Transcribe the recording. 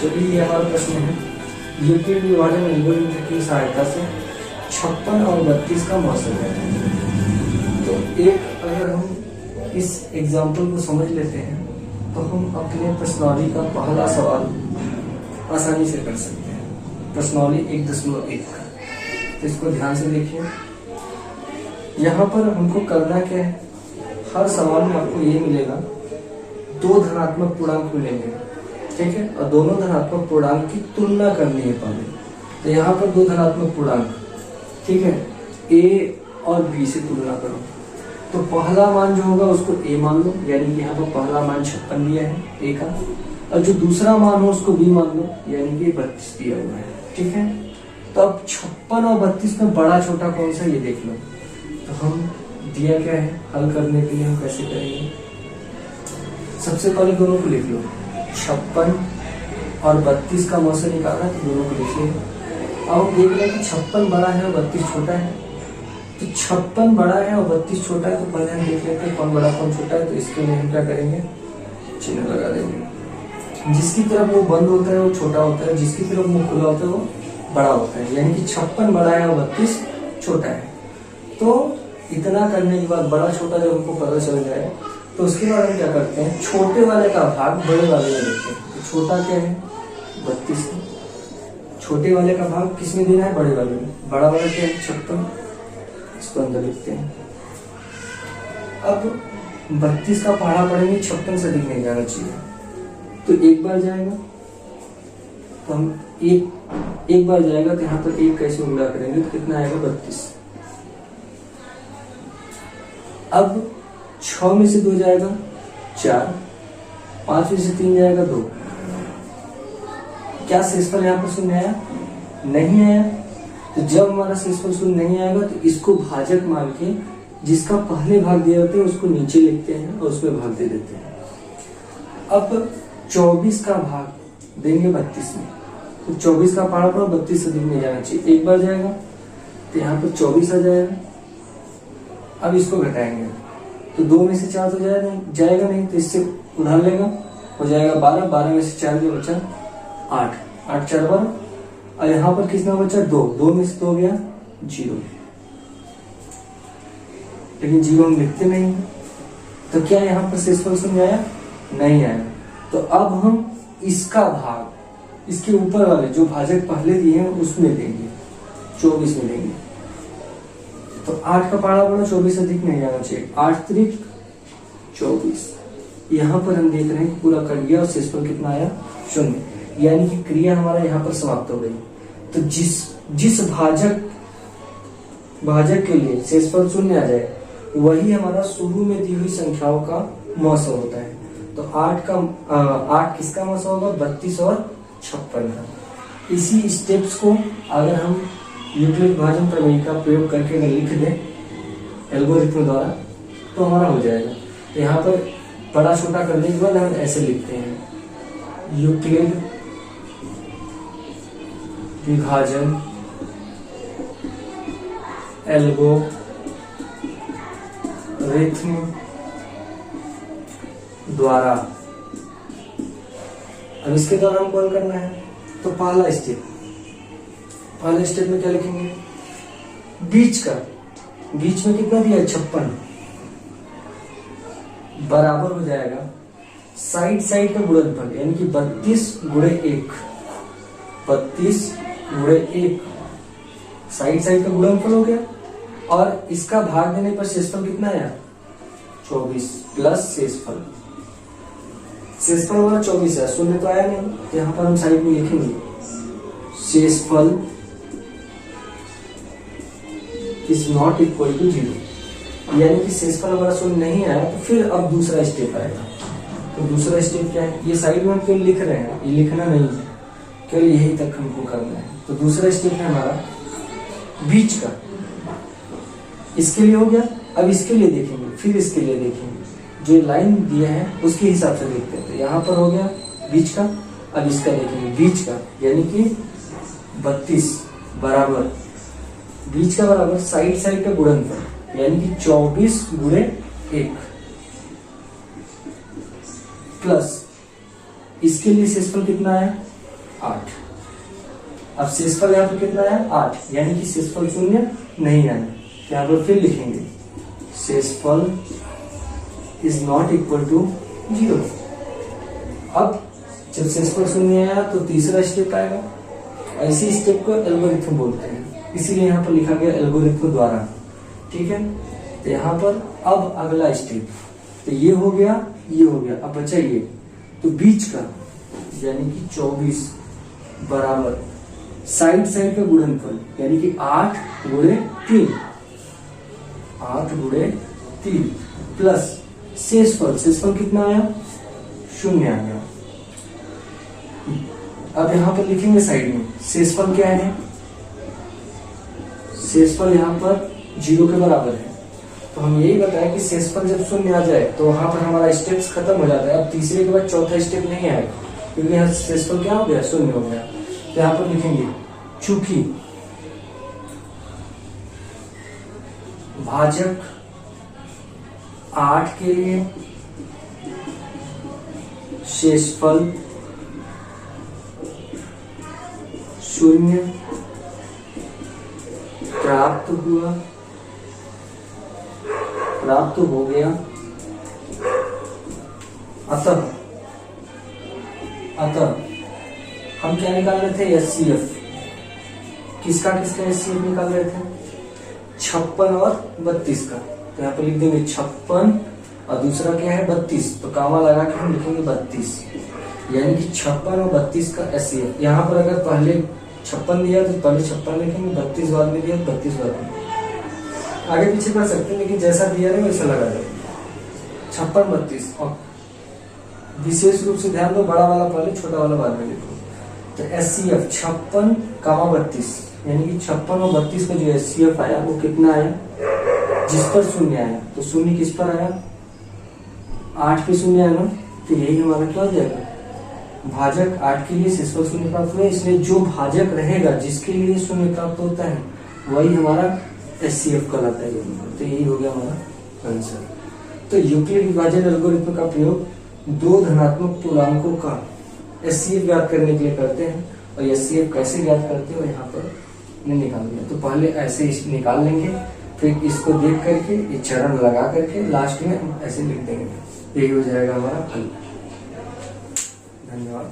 चलिए ये हमारा प्रश्न है, यूक्लिड विभाजन एल्गोरिथम की सहायता से 56 और 32 का मौसम है। तो एक अगर हम इस एग्जाम्पल को समझ लेते हैं तो हम अपने प्रश्नावली का पहला सवाल आसानी से कर सकते हैं। प्रश्नावली 1.1 का, तो इसको ध्यान से देखिए। यहाँ पर हमको करना क्या है, हर सवाल में आपको ये मिलेगा 2 धनात्मक पूर्णांक मिलेंगे, ठीक है, और दोनों धनात्मक पूर्णांक की तुलना करनी है पहले। तो यहाँ पर 2 धनात्मक पूर्णांक, ठीक है, a और b से तुलना करो। तो पहला मान जो होगा उसको a मान लो, यानी कि यहाँ पर पहला मान 56 दिया है a का, और जो दूसरा मान हो उसको b मान लो, यानी कि 32 दिया हुआ है, ठीक है। तो अब 56 और 32 में बड़ा छोटा कौन सा ये देख लो। तो हम दिया क्या है, हल करने के लिए हम कैसे करेंगे, सबसे पहले दोनों को लिख लो। 56 और 32 का मौसम निकालना, तो दोनों को लिख लेंगे। अब देख लें कि 56 बड़ा है और 32 छोटा है। तो 56 बड़ा है और 32 छोटा है, तो पहले हम देख लेते हैं कौन बड़ा कौन छोटा है। तो इसके लिए हम क्या करेंगे, चिन्ह लगा देंगे। जिसकी तरफ वो बंद होता है वो छोटा होता है, जिसकी तरफ वो खुला होता है वो बड़ा होता है, यानी कि 56 बड़ा है और 32 छोटा है। तो इतना करने के बाद बड़ा छोटा जब हमको पता चल जाए तो उसके बाद हम क्या करते हैं, छोटे वाले का भाग बड़े वाले में लिखते हैं। तो छोटा क्या है, 32, छोटे वाले का भाग किस में देना है, बड़े वाले में। बड़ा वाला क्या है, 56, इसको अंदर लिखते हैं। अब 32 का पहाड़ा पड़ेंगे, 56 से अधिक नहीं जाना चाहिए। तो एक बार जाएगा, तो हम एक बार जाएगा, तो यहाँ पर एक कैसे गुणा करेंगे, तो कितना आएगा, 32। अब 6 में से 2 जाएगा 4, 5 में से 3 जाएगा 2। क्या शेषफल यहाँ पर शून्य आया, नहीं आया। तो जब हमारा शेषफल शून्य नहीं आएगा तो इसको भाजक मान के जिसका पहले भाग दिया होता है उसको नीचे लिखते हैं और उसमें भाग दे देते हैं। अब 24 का भाग देंगे 32 में, तो 24 का पहाड़ा पर 32 से अधिक नहीं जाना चाहिए। एक बार जाएगा तो यहाँ पर 24 आ जाएगा। अब इसको घटाएंगे, तो 2 में से 4 तो जाएगा नहीं, तो इससे उधार लेगा, हो जाएगा 12। 12 में से 4 जो बचा 8, 8 4 12। और यहाँ पर कितना बचा, 2 में से 2 गया 0, लेकिन 0 हम लिखते नहीं है। तो क्या यहाँ पर शेषफल शून्य आया, नहीं आया। तो अब हम इसका भाग इसके ऊपर वाले जो भाजक पहले दिए हैं उसमें देंगे, 24 में देंगे। तो 8 का पहाड़ा बड़ा, 24 अधिक नहीं जाना चाहिए, 8 त्रिक 24। यहाँ पर हम देख रहे हैं पूरा कर गया और शेषफल कितना आया, 0, यानी कि क्रिया हमारा यहाँ पर समाप्त हो गई। तो जिस भाजक के लिए शेषफल 0 आ जाए वही हमारा शुरू में दी हुई संख्याओं का मौसम होता है। तो 8 किसका मौसम होगा, 32 और 56 का। इसी स्टेप्स को अगर हम यूक्लिड विभाजन प्रमेय का प्रयोग करके अगर लिख दें एल्गोरिथम द्वारा तो हमारा हो जाएगा। तो यहाँ पर बड़ा छोटा करने के बाद हम ऐसे लिखते हैं, यूक्लिड विभाजन एल्गोरिथम द्वारा। अब इसके द्वारा हम कौन करना है, तो पहला स्टेप में क्या लिखेंगे, बीच में कितना दिया है, 56, बराबर हो जाएगा साइड का गुणनफल, यानी कि 32 गुणे 1, 32 गुणे 1 साइड का गुणनफल हो गया। और इसका भाग देने पर शेषफल कितना आया, 24 प्लस शेषफल वाला 24 है, 0 तो आया नहीं। तो यहाँ पर हम साइड में लिखेंगे शेषफल इज नॉट इक्वल टू 0, यानी कि शेषफल हमारा 0 नहीं आया। तो फिर अब दूसरा स्टेप आएगा। तो दूसरा स्टेप क्या है, ये साइड में हम केवल लिख रहे हैं, ये लिखना नहीं है, केवल यही तक हमको करना है। तो दूसरा स्टेप है हमारा बीच का, इसके लिए हो गया। अब इसके लिए देखेंगे, फिर इसके लिए देखेंगे, जो लाइन दिया है उसके हिसाब से देखते हैं। तो यहाँ पर हो गया बीच का। अब इसका देखेंगे बीच का, यानी कि 32 बराबर बीच का बराबर साइड का गुणनफल, यानी कि 24 गुणे 1 प्लस इसके लिए शेषफल कितना है 8। अब शेषफल यहाँ पर कितना आया 8, यानी कि शेषफल शून्य नहीं आया। यहाँ पर फिर लिखेंगे शेषफल इज नॉट इक्वल टू 0। अब जब शेषफल शून्य आया तो तीसरा स्टेप आएगा। ऐसी स्टेप को एल्गोरिथम बोलते हैं, इसीलिए यहाँ पर लिखा गया एल्गोरिथम द्वारा। ठीक है, तो यहाँ पर अब अगला स्टेप, तो ये हो गया, ये हो गया, अब बचा ये, तो बीच का यानी कि 24 बराबर साइड साइड का गुणनफल यानी कि 8 गुणे 3, 8 गुणे 3 प्लस शेषफल, शेषफल कितना आया 0 आ गया। अब यहां पर लिखेंगे साइड में शेषफल क्या है, शेषफल यहां पर 0 के बराबर है। तो हम यही बताएं कि शेषफल जब 0 आ जाए तो वहां पर हमारा स्टेप्स खत्म हो जाता है। अब तीसरे के बाद चौथा स्टेप नहीं आएगा, क्योंकि यहाँ शेषफल क्या हो गया 0 हो गया। तो यहाँ पर लिखेंगे चूंकि भाजक 8 के लिए शेषफल 0 प्राप्त हो गया, अतः हम क्या निकाल रहे थे HCF, किसका HCF निकाल रहे थे 56 और 32 का। तो यहाँ पे लिख देंगे 56 और दूसरा क्या है 32, तो कामा लगा के हम लिखेंगे 32, यानी कि 56 और 32 का HCF। यहाँ पर अगर पहले 56 दिया तो पहले 56 लिखेंगे, 32 बाद में दिया 32 बाद में, आगे पीछे कर सकते हैं, लेकिन जैसा दिया है वैसा लगा दो 56 32। और विशेष रूप से ध्यान दो, बड़ा वाला पहले छोटा वाला बाद में लिखो। तो HCF 56 कामा 32, यानी कि 56 और 32 का जो HCF आया वो कितना आया, जिस पर 0 आया, तो 0 किस पर आया 8 पे 0 आया ना, तो यही हमारा क्या हो जाएगा भाजक 8 के लिए शेषफल 0 प्राप्त हुआ। इसलिए जो भाजक रहेगा जिसके लिए 0 प्राप्त होता है वही हमारा HCF कहलाता है। तो यही हो गया हमारा आंसर। तो यूक्लिड विभाजन एल्गोरिथम का प्रयोग दो धनात्मक पूर्णांकों का HCF ज्ञात करने के लिए करते हैं, और HCF कैसे ज्ञात करते हो यहाँ पर मैंने निकाल दिया। तो पहले ऐसे निकाल लेंगे, फिर इसको देख करके ये चरण लगा करके लास्ट में हम ऐसे लिख देंगे, यही हो जाएगा हमारा हल। धन्यवाद।